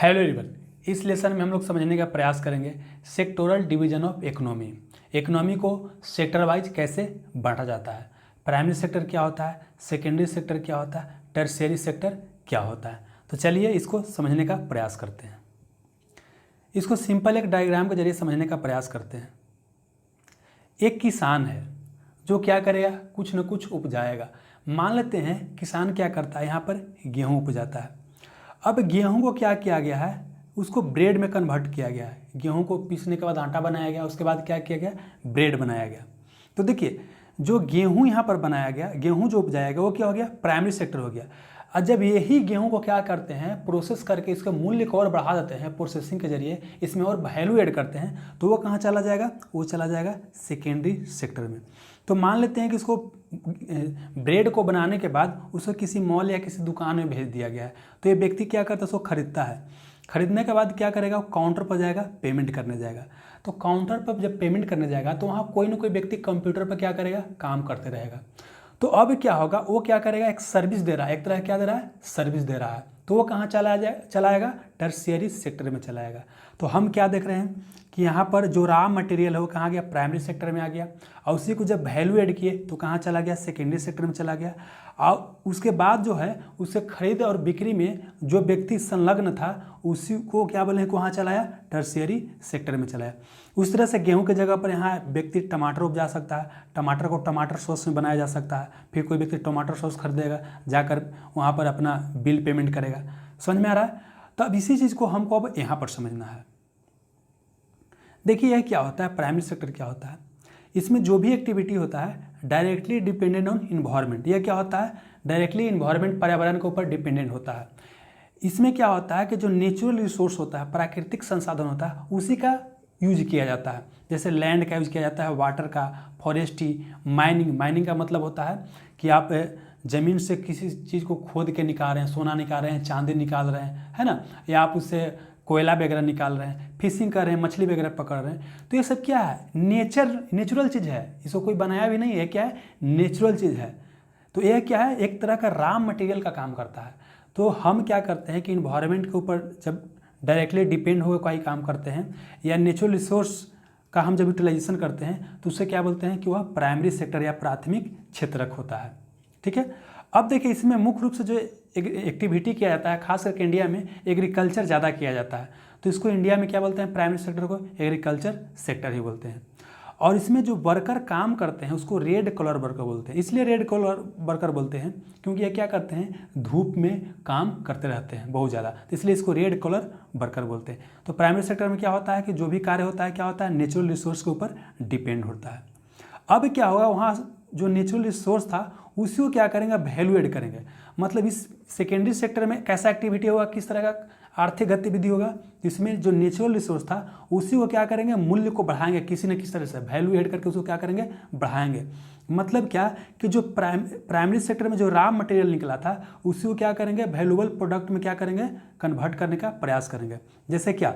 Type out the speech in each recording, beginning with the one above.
Hello everyone, इस lesson में हम लोग समझने का प्रयास करेंगे sectoral division of economy. Economy को सेक्टर वाइज कैसे बांटा जाता है, प्राइमरी सेक्टर क्या होता है, सेकेंडरी सेक्टर क्या होता है, टर्शियरी सेक्टर क्या होता है। तो चलिए इसको समझने का प्रयास करते हैं। इसको सिंपल एक डायग्राम के जरिए समझने का प्रयास करते हैं। एक किसान है जो क्या करेगा, कुछ न कुछ उपजाएगा। मान लेते हैं किसान क्या करता है, यहाँ पर गेहूँ उपजाता है। अब गेहूं को क्या किया गया है, उसको ब्रेड में कन्वर्ट किया गया है। गेहूं को पीसने के बाद आटा बनाया गया, उसके बाद क्या किया गया, ब्रेड बनाया गया। तो देखिए जो गेहूं यहाँ पर बनाया गया, गेहूं जो उपजाया गया वो क्या हो गया, प्राइमरी सेक्टर हो गया। और जब यही गेहूं को क्या करते हैं, प्रोसेस करके इसका मूल्य को और बढ़ा देते हैं, प्रोसेसिंग के जरिए इसमें और वैल्यू ऐड करते हैं, तो वो कहाँ चला जाएगा, वो चला जाएगा सेकेंडरी सेक्टर में। तो मान लेते हैं कि इसको ब्रेड को बनाने के बाद उसे किसी मॉल या किसी दुकान में भेज दिया गया है। तो ये व्यक्ति क्या करता है, उसको खरीदता है। खरीदने के बाद क्या करेगा, वो काउंटर पर जाएगा, पेमेंट करने जाएगा। तो काउंटर पर जब पेमेंट करने जाएगा तो वहाँ कोई ना कोई व्यक्ति कंप्यूटर पर क्या करेगा, काम करते रहेगा। तो अब क्या होगा, वो क्या करेगा, एक सर्विस दे रहा है, एक तरह क्या दे रहा है, सर्विस दे रहा है। तो वो कहाँ चलाएगा, टर्शियरी सेक्टर में चलाएगा। तो हम क्या देख रहे हैं कि यहाँ पर जो रॉ मटेरियल है वो कहाँ गया, प्राइमरी सेक्टर में आ गया। और उसी को जब वैल्यू ऐड किए तो कहाँ चला गया, सेकेंडरी सेक्टर में चला गया। और उसके बाद जो है उसे खरीद और बिक्री में जो व्यक्ति संलग्न था उसी को क्या बोले, वहाँ चलाया, टर्शियरी सेक्टर में चलाया। उस तरह से गेहूं की जगह पर यहाँ व्यक्ति टमाटर उपजा सकता है, टमाटर को टमाटर सॉस में बनाया जा सकता है। फिर कोई व्यक्ति टमाटर सॉस खरीदेगा, जाकर वहाँ पर अपना बिल पेमेंट करेगा। समझ में आ रहा है। तो अब इसी चीज़ को हमको अब यहाँ पर समझना है। देखिए यह क्या होता है, प्राइमरी सेक्टर क्या होता है। इसमें जो भी एक्टिविटी होता है डायरेक्टली डिपेंडेंट ऑन इन्वायरमेंट। यह क्या होता है, डायरेक्टली इन्वायरमेंट, पर्यावरण के ऊपर डिपेंडेंट होता है। इसमें क्या होता है कि जो नेचुरल रिसोर्स होता है, प्राकृतिक संसाधन होता है, उसी का यूज किया जाता है। जैसे लैंड का यूज किया जाता है, वाटर का, फॉरेस्ट्री, माइनिंग का मतलब होता है कि आप ज़मीन से किसी चीज़ को खोद के निकाल रहे हैं, सोना निकाल रहे हैं, चांदी निकाल रहे हैं, है ना, या आप उससे कोयला वगैरह निकाल रहे हैं, फिशिंग कर रहे हैं, मछली वगैरह पकड़ रहे हैं। तो ये सब क्या है, नेचुरल चीज़ है, इसको कोई बनाया भी नहीं है, क्या है, नेचुरल चीज़ है। तो यह क्या है, एक तरह का रॉ मटेरियल का काम करता है। तो हम क्या करते हैं कि इन्वायरमेंट के ऊपर जब डायरेक्टली डिपेंड होकर कोई काम करते हैं या नेचुरल रिसोर्स का हम जब यूटिलाइजेशन करते हैं तो उससे क्या बोलते हैं कि वह प्राइमरी सेक्टर या प्राथमिक क्षेत्रक होता है। ठीक है। अब देखिए इसमें मुख्य रूप से जो एक्टिविटी किया जाता है, खास करके इंडिया में एग्रीकल्चर ज़्यादा किया जाता है। तो इसको इंडिया में क्या बोलते हैं, प्राइमरी सेक्टर को एग्रीकल्चर सेक्टर ही बोलते हैं। और इसमें जो वर्कर काम करते हैं उसको रेड कलर वर्कर बोलते हैं। इसलिए रेड कलर वर्कर बोलते हैं क्योंकि ये क्या करते हैं, धूप में काम करते रहते हैं बहुत ज़्यादा, तो इसलिए इसको रेड कलर वर्कर बोलते हैं। तो प्राइमरी सेक्टर में क्या होता है कि जो भी कार्य होता है क्या होता है, नेचुरल रिसोर्स के ऊपर डिपेंड होता है। अब क्या होगा, वहाँ जो नेचुरल रिसोर्स था उसी को क्या करेंगे, वैल्यू ऐड करेंगे। मतलब इस सेकेंडरी सेक्टर में कैसा एक्टिविटी होगा, किस तरह का आर्थिक गतिविधि होगा, इसमें जो नेचुरल रिसोर्स था उसी को क्या करेंगे, मूल्य को बढ़ाएंगे, किसी न किसी तरह से वैल्यू ऐड करके उसको क्या करेंगे, बढ़ाएंगे। मतलब क्या कि जो प्राइमरी सेक्टर में जो रॉ मटेरियल निकला था उसी को क्या करेंगे, वैल्यूएबल प्रोडक्ट में क्या करेंगे, कन्वर्ट करने का प्रयास करेंगे। जैसे क्या,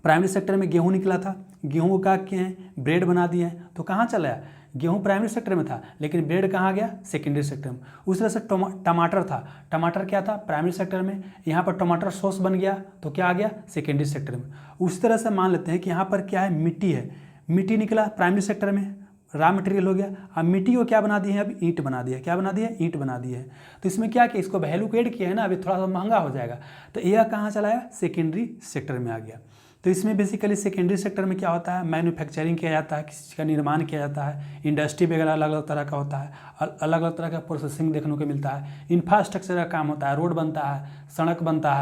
प्राइमरी सेक्टर में गेहूँ निकला था, गेहूँ को क्या किए हैं, ब्रेड बना दिए हैं। तो कहाँ चला है, गेहूँ प्राइमरी सेक्टर में था लेकिन ब्रेड कहाँ गया, सेकेंडरी सेक्टर में। उस तरह से टमाटर था, टमाटर क्या था, प्राइमरी सेक्टर में, यहाँ पर टमाटर सॉस बन गया तो क्या आ गया, सेकेंडरी सेक्टर में। उस तरह से मान लेते हैं कि यहाँ पर क्या है, मिट्टी है, मिट्टी निकला प्राइमरी सेक्टर में, रॉ मटेरियल हो गया। अब मिट्टी को क्या बना दिए हैं, अब ईंट बना दिया, क्या बना दिया, ईंट बना दिए है। तो इसमें क्या कि इसको वैल्यू ऐड किया है ना, अभी थोड़ा सा महंगा हो जाएगा, तो यह कहाँ चलाया, सेकेंडरी सेक्टर में आ गया। तो इसमें बेसिकली सेकेंडरी सेक्टर में क्या होता है, मैन्युफैक्चरिंग किया जाता है, किसी चीज़ का निर्माण किया जाता है, इंडस्ट्री वगैरह अलग अलग तरह का होता है, अलग अलग तरह का प्रोसेसिंग देखने को मिलता है, इंफ्रास्ट्रक्चर का काम होता है, रोड बनता है, सड़क बनता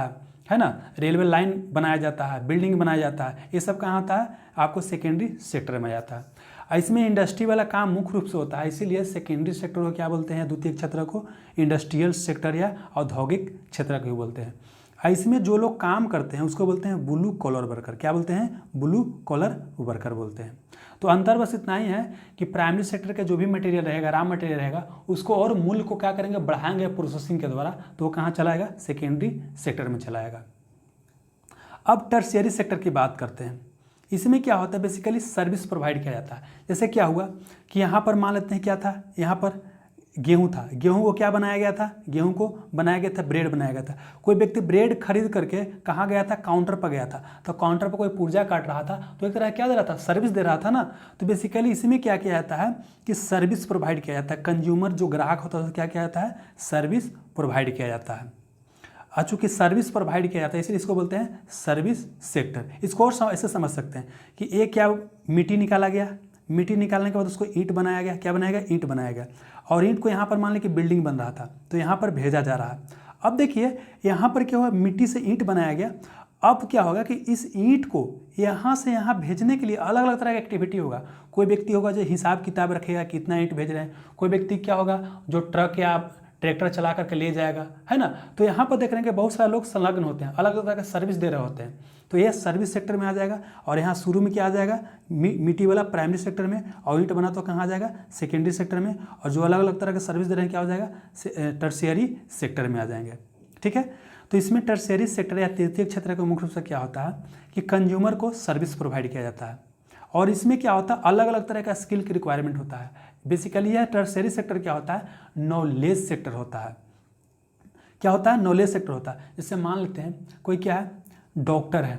है ना, रेलवे लाइन बनाया जाता है, बिल्डिंग बनाया जाता है, ये सब कहाँ होता है, आपको सेकेंडरी सेक्टर में जाता है। इसमें इंडस्ट्री वाला काम मुख्य रूप से होता है, इसीलिए सेकेंडरी सेक्टर को क्या बोलते हैं, द्वितीयक क्षेत्र को इंडस्ट्रियल सेक्टर या औद्योगिक क्षेत्र को बोलते हैं। इसमें जो लोग काम करते हैं उसको बोलते हैं ब्लू कॉलर वर्कर, क्या बोलते हैं, ब्लू कॉलर वर्कर बोलते हैं। तो अंतर बस इतना ही है कि प्राइमरी सेक्टर का जो भी मटेरियल रहेगा, रॉ मटेरियल रहेगा, उसको और मूल्य को क्या करेंगे, बढ़ाएंगे प्रोसेसिंग के द्वारा, तो वो कहाँ चलाएगा, सेकेंडरी सेक्टर में चलाएगा। अब टर्शियरी सेक्टर की बात करते हैं। इसमें क्या होता है, बेसिकली सर्विस प्रोवाइड किया जाता है। जैसे क्या हुआ कि यहाँ पर मान लेते हैं क्या था, यहाँ पर गेहूं था, गेहूं को क्या बनाया गया था, गेहूं को बनाया गया था, ब्रेड बनाया गया था। कोई व्यक्ति ब्रेड खरीद करके कहाँ गया था, काउंटर पर गया था, तो काउंटर पर कोई पुर्जा काट रहा था, तो एक तरह क्या दे रहा था, सर्विस दे रहा था ना। तो बेसिकली इसमें क्या किया जाता है कि सर्विस प्रोवाइड किया जाता है, कंज्यूमर जो ग्राहक होता है क्या किया जाता है, सर्विस प्रोवाइड किया जाता है। चूंकि सर्विस प्रोवाइड किया जाता है इसलिए इसको बोलते हैं सर्विस सेक्टर। इसको और ऐसे समझ सकते हैं कि एक क्या मिट्टी निकाला गया, मिट्टी निकालने के बाद उसको ईंट बनाया गया, क्या बनाया गया, ईंट बनाया गया, और ईंट को यहाँ पर मान लें कि बिल्डिंग बन रहा था तो यहाँ पर भेजा जा रहा है। अब देखिए यहाँ पर क्या हुआ, मिट्टी से ईंट बनाया गया। अब क्या होगा कि इस ईंट को यहाँ से यहाँ भेजने के लिए अलग अलग तरह का एक्टिविटी होगा। कोई व्यक्ति होगा जो हिसाब किताब रखेगा कितना ईंट भेज रहे हैं, कोई व्यक्ति क्या होगा जो ट्रक या ट्रैक्टर चला करके ले जाएगा, है ना। तो यहाँ पर देख रहे हैं कि बहुत सारे लोग संलग्न होते हैं, अलग अलग तरह का सर्विस दे रहे होते हैं, तो ये सर्विस सेक्टर में आ जाएगा। और यहाँ शुरू में क्या आ जाएगा, मिट्टी वाला प्राइमरी सेक्टर में, और ईंट बना तो कहाँ आ जाएगा, सेकेंडरी सेक्टर में, और जो अलग अलग तरह का सर्विस दे रहे हैं क्या हो जाएगा, टर्शियरी सेक्टर में आ जाएंगे। ठीक है, तो इसमें टर्शियरी सेक्टर या तृतीय क्षेत्र का मुख्य रूप से क्या होता है कि कंज्यूमर को सर्विस प्रोवाइड किया जाता है, और इसमें क्या होता है अलग अलग तरह का स्किल की रिक्वायरमेंट होता है। बेसिकली यह टर्शियरी सेक्टर क्या होता है, नॉलेज सेक्टर होता है। क्या होता है, नॉलेज सेक्टर होता है। जैसे मान लेते हैं कोई क्या है, डॉक्टर है,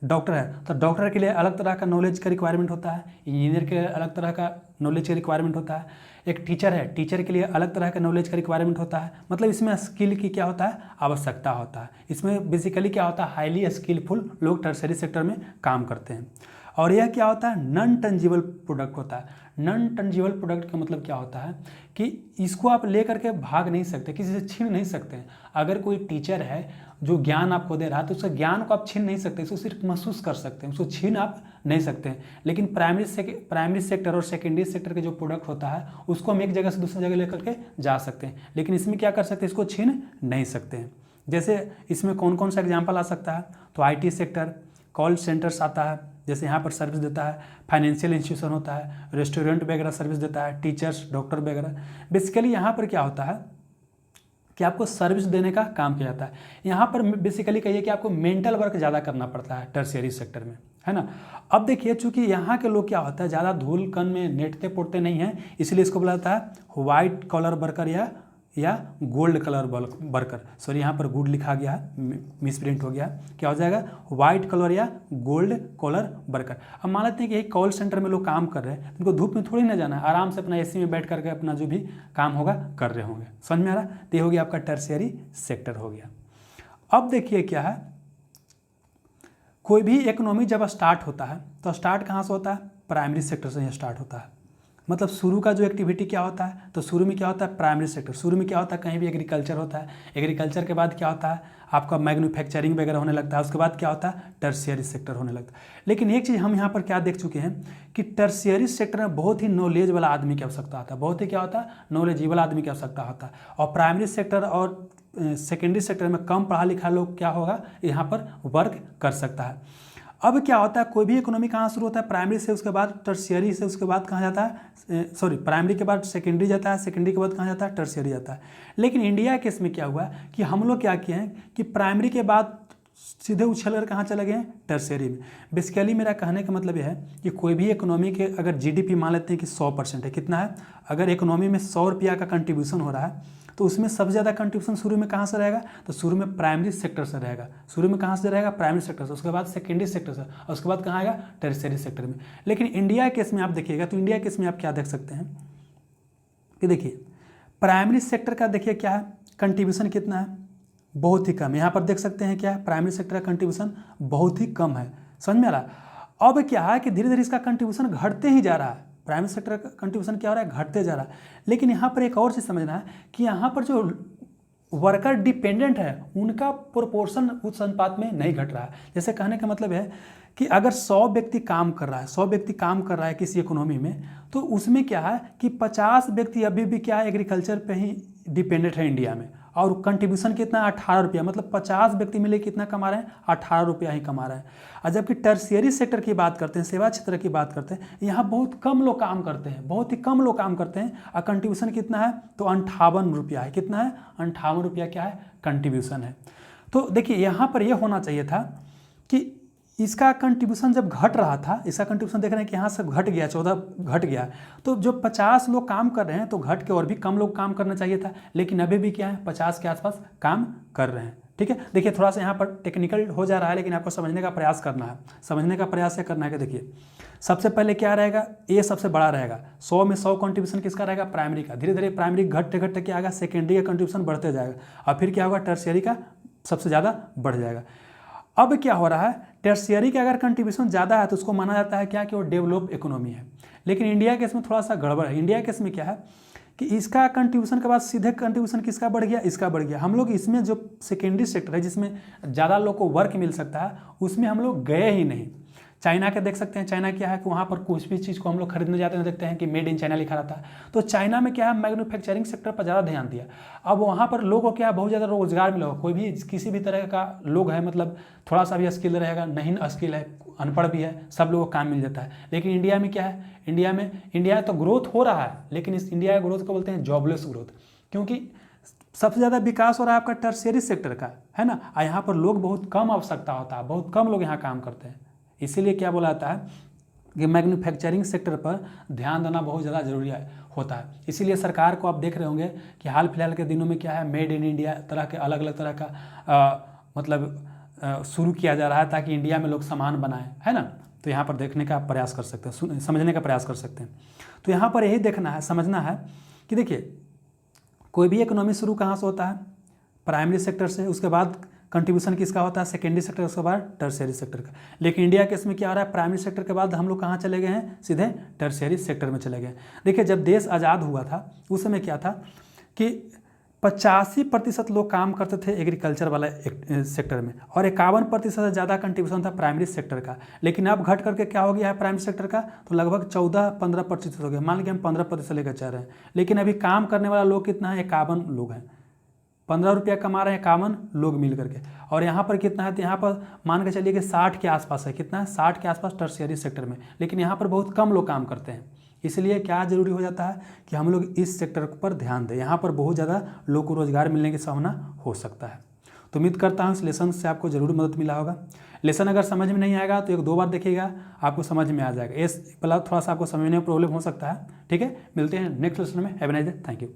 डॉक्टर है तो डॉक्टर के लिए अलग तरह का नॉलेज का रिक्वायरमेंट होता है, इंजीनियर के लिए अलग तरह का नॉलेज का रिक्वायरमेंट होता है, एक टीचर है, टीचर के लिए अलग तरह का नॉलेज का रिक्वायरमेंट होता है। मतलब इसमें स्किल की क्या होता है, आवश्यकता होता है। इसमें बेसिकली क्या होता है, हाईली स्किलफुल लोग टर्शियरी सेक्टर में काम करते हैं। और यह क्या होता है, नॉन टंजिबल प्रोडक्ट होता है। नॉन टंजिबल प्रोडक्ट का मतलब क्या होता है कि इसको आप ले करके भाग नहीं सकते, किसी से छीन नहीं सकते हैं। अगर कोई टीचर है जो ज्ञान आपको दे रहा है तो उसका ज्ञान को आप छीन नहीं सकते, इसको सिर्फ महसूस कर सकते हैं, उसको छीन आप नहीं सकते हैं। लेकिन प्राइमरी सेक्टर और सेकेंडरी सेक्टर के जो प्रोडक्ट होता है उसको हम एक जगह से दूसरी जगह लेकर के जा सकते हैं, लेकिन इसमें क्या कर सकते हैं, इसको छीन नहीं सकते हैं। जैसे इसमें कौन कौन सा एग्जाम्पल आ सकता है, तो IT सेक्टर, कॉल सेंटर्स आता है, जैसे यहाँ पर सर्विस देता है, फाइनेंशियल इंस्टीट्यूशन होता है, रेस्टोरेंट वगैरह सर्विस देता है, टीचर्स, डॉक्टर वगैरह। बेसिकली यहाँ पर क्या होता है कि आपको सर्विस देने का काम किया जाता है। यहाँ पर बेसिकली कहिए कि आपको मेंटल वर्क ज़्यादा करना पड़ता है टर्शियरी सेक्टर में, है ना। अब देखिए चूंकि यहाँ के लोग क्या होता है ज़्यादा धूल कण में लेटते पोटते नहीं हैं, इसलिए इसको बोला जाता है व्हाइट कॉलर वर्कर या गोल्ड कलर वर्कर। सॉरी यहाँ पर गुड लिखा गया है, मिसप्रिंट हो गया, क्या हो जाएगा, व्हाइट कलर या गोल्ड कॉलर वर्कर। अब मान लेते हैं कि एक कॉल सेंटर में लोग काम कर रहे हैं, उनको धूप में थोड़ी ना जाना है, आराम से अपना AC में बैठ करके अपना जो भी काम होगा कर रहे होंगे। समझ में आ रहा, तो ये हो गया आपका टर्शियरी सेक्टर हो गया। अब देखिए क्या है, कोई भी इकोनॉमी जब स्टार्ट होता है तो स्टार्ट कहाँ से होता है, प्राइमरी सेक्टर से ही स्टार्ट होता है। मतलब शुरू का जो एक्टिविटी क्या होता है, तो शुरू में क्या होता है, प्राइमरी सेक्टर। शुरू में क्या होता है, कहीं भी एग्रीकल्चर होता है, एग्रीकल्चर के बाद क्या होता है आपका मैन्युफैक्चरिंग वगैरह होने लगता है, उसके बाद क्या होता है टर्शियरी सेक्टर होने लगता है। लेकिन एक चीज़ हम यहाँ पर क्या देख चुके हैं कि टर्शियरी सेक्टर में बहुत ही नॉलेज वाला आदमी की आवश्यकता होता है, बहुत ही क्या होता है, नॉलेजेबल आदमी की आवश्यकता होता है। और प्राइमरी सेक्टर और सेकेंडरी सेक्टर में कम पढ़ा लिखा लोग क्या होगा यहाँ पर वर्क कर सकता है। अब क्या होता है, कोई भी इकोनॉमी कहाँ शुरू होता है, प्राइमरी से, उसके बाद टर्शियरी से, उसके बाद कहाँ जाता है, सॉरी प्राइमरी के बाद सेकेंडरी जाता है, सेकेंडरी के बाद कहाँ जाता है, टर्शियरी जाता है। लेकिन इंडिया के इसमें क्या हुआ कि हम लोग क्या किए हैं कि प्राइमरी के बाद सीधे उछल कर कहाँ चले गए हैं, टर्शियरी में। बेसिकली मेरा कहने का मतलब यह है कि कोई भी इकोनॉमी के अगर GDP मान लेते हैं कि 100% है, कितना है, अगर इकोनॉमी में 100 रुपया का कंट्रीब्यूशन हो रहा है तो उसमें सबसे ज़्यादा कंट्रीब्यूशन शुरू में कहाँ से रहेगा, तो शुरू में प्राइमरी सेक्टर से रहेगा। शुरू में कहाँ से रहेगा, प्राइमरी सेक्टर से, उसके बाद सेकेंडरी सेक्टर से, और उसके बाद कहाँ आएगा, टर्शियरी सेक्टर में। लेकिन इंडिया केस में आप देखिएगा तो इंडिया केस में आप क्या देख सकते हैं कि देखिए प्राइमरी सेक्टर का देखिए क्या है, कंट्रीब्यूशन कितना है, बहुत ही कम। यहाँ पर देख सकते हैं क्या है, प्राइमरी सेक्टर का कंट्रीब्यूशन बहुत ही कम है। समझ में आ रहा। अब क्या है कि धीरे धीरे इसका कंट्रीब्यूशन घटते ही जा रहा है, प्राइमरी सेक्टर का कंट्रीब्यूशन क्या हो रहा है, घटते जा रहा है। लेकिन यहाँ पर एक और चीज़ समझना है कि यहाँ पर जो वर्कर डिपेंडेंट है उनका प्रोपोर्शन उस अनुपात में नहीं घट रहा है। जैसे कहने का मतलब है कि अगर 100 व्यक्ति काम कर रहा है, 100 व्यक्ति काम कर रहा है किसी इकोनॉमी में, तो उसमें क्या है कि 50 व्यक्ति अभी भी क्या है, एग्रीकल्चर पे ही डिपेंडेंट है इंडिया में, और कंट्रीब्यूशन कितना, 18 रुपया। मतलब 50 व्यक्ति मिले कितना कमा रहे हैं, 18 रुपया ही कमा रहे हैं। और जबकि टर्शियरी सेक्टर की बात करते हैं, सेवा क्षेत्र की बात करते हैं, यहाँ बहुत कम लोग काम करते हैं, बहुत ही कम लोग काम करते हैं, और कंट्रीब्यूशन कितना है, तो 58 रुपया है। कितना है, 58 रुपया क्या है, कंट्रीब्यूशन है। तो देखिए यहाँ पर यह होना चाहिए था कि इसका कंट्रीब्यूशन जब घट रहा था, इसका कंट्रीब्यूशन देख रहे हैं कि यहाँ से घट गया, 14 घट गया, तो जो 50 लोग काम कर रहे हैं तो घट के और भी कम लोग काम करना चाहिए था, लेकिन अभी भी क्या है 50 के आसपास काम कर रहे हैं। ठीक है, देखिए थोड़ा सा यहाँ पर टेक्निकल हो जा रहा है, लेकिन आपको समझने का प्रयास करना है। समझने का प्रयास क्या करना है कि देखिए सबसे पहले क्या रहेगा, ए सबसे बड़ा रहेगा, 100 में 100 कंट्रीब्यूशन किसका रहेगा, प्राइमरी का। धीरे धीरे प्राइमरी घटते घटते क्या आएगा, सेकेंडरी का कंट्रीब्यूशन बढ़ते जाएगा, और फिर क्या होगा, टर्शियरी का सबसे ज़्यादा बढ़ जाएगा। अब क्या हो रहा है, टर्शियरी का अगर कंट्रीब्यूशन ज़्यादा है तो उसको माना जाता है क्या कि वो डेवलप इकोनॉमी है। लेकिन इंडिया के इसमें थोड़ा सा गड़बड़ है। इंडिया के इसमें क्या है कि इसका कंट्रीब्यूशन के बाद सीधे कंट्रीब्यूशन किसका बढ़ गया, इसका बढ़ गया। हम लोग इसमें जो सेकेंडरी सेक्टर है जिसमें ज़्यादा लोग को वर्क मिल सकता है, उसमें हम लोग गए ही नहीं। चाइना के देख सकते हैं, चाइना क्या है कि वहाँ पर कुछ भी चीज़ को हम लोग खरीदने जाते हैं देखते हैं कि मेड इन चाइना लिखा रहता है। तो चाइना में क्या है, मैन्युफैक्चरिंग सेक्टर पर ज़्यादा ध्यान दिया। अब वहाँ पर लोगों को क्या बहुत ज़्यादा रोजगार मिला, कोई भी किसी भी तरह का लोग है, मतलब थोड़ा सा भी स्किल रहेगा, नहीं स्किल है, अनपढ़ भी है, सब लोगों को काम मिल जाता है। लेकिन इंडिया में क्या है, इंडिया तो ग्रोथ हो रहा है, लेकिन इस इंडिया ग्रोथ को बोलते हैं जॉबलेस ग्रोथ, क्योंकि सबसे ज़्यादा विकास हो रहा है आपका टर्शियरी सेक्टर का, है ना। और यहाँ पर लोग बहुत कम आवश्यकता होता है, बहुत कम लोग यहाँ काम करते हैं। इसीलिए क्या बोला जाता है कि मैन्युफैक्चरिंग सेक्टर पर ध्यान देना बहुत ज़्यादा जरूरी होता है। इसीलिए सरकार को आप देख रहे होंगे कि हाल फिलहाल के दिनों में क्या है, मेड इन इंडिया तरह के अलग अलग तरह का शुरू किया जा रहा है, ताकि इंडिया में लोग सामान बनाएं, है ना। तो यहाँ पर देखने का प्रयास कर सकते हैं, समझने का प्रयास कर सकते हैं। तो यहाँ पर यही देखना है, समझना है कि देखिए कोई भी इकोनॉमी शुरू कहाँ से होता है, प्राइमरी सेक्टर से, उसके बाद कंट्रीब्यूशन किसका होता है, सेकेंडरी सेक्टर, उसके बाद टर्शियरी सेक्टर का। लेकिन इंडिया के इसमें क्या हो रहा है, प्राइमरी सेक्टर के बाद हम लोग कहाँ चले गए हैं, सीधे टर्शियरी सेक्टर में चले गए। देखिए जब देश आज़ाद हुआ था उस समय क्या था कि 85% लोग काम करते थे एग्रीकल्चर वाला सेक्टर में, और 51% से ज़्यादा कंट्रीब्यूशन था प्राइमरी सेक्टर का। लेकिन अब घट करके क्या हो गया है प्राइमरी सेक्टर का, तो लगभग 14-15% हो गया। मान लीजिए हम 15% लेकर चल रहे हैं, लेकिन अभी काम करने वाला लोग कितना है, 51 लोग हैं। 15 रुपया कमा रहे हैं 51 लोग मिल करके। और यहाँ पर कितना है, तो यहाँ पर मान के चलिए कि 60 के आसपास है, कितना है 60 के आसपास टर्शियरी सेक्टर में। लेकिन यहाँ पर बहुत कम लोग काम करते हैं। इसलिए क्या जरूरी हो जाता है कि हम लोग इस सेक्टर पर ध्यान दें, यहाँ पर बहुत ज़्यादा लोग को रोजगार मिलने की संभावना हो सकता है। तो उम्मीद करता हूँ इस लेसन से आपको जरूर मदद मिला होगा। लेसन अगर समझ में नहीं आएगा तो 1-2 बार देखिएगा, आपको समझ में आ जाएगा। इस थोड़ा सा आपको समझने में प्रॉब्लम हो सकता है। ठीक है, मिलते हैं नेक्स्ट लेसन में। Have a nice day, thank you.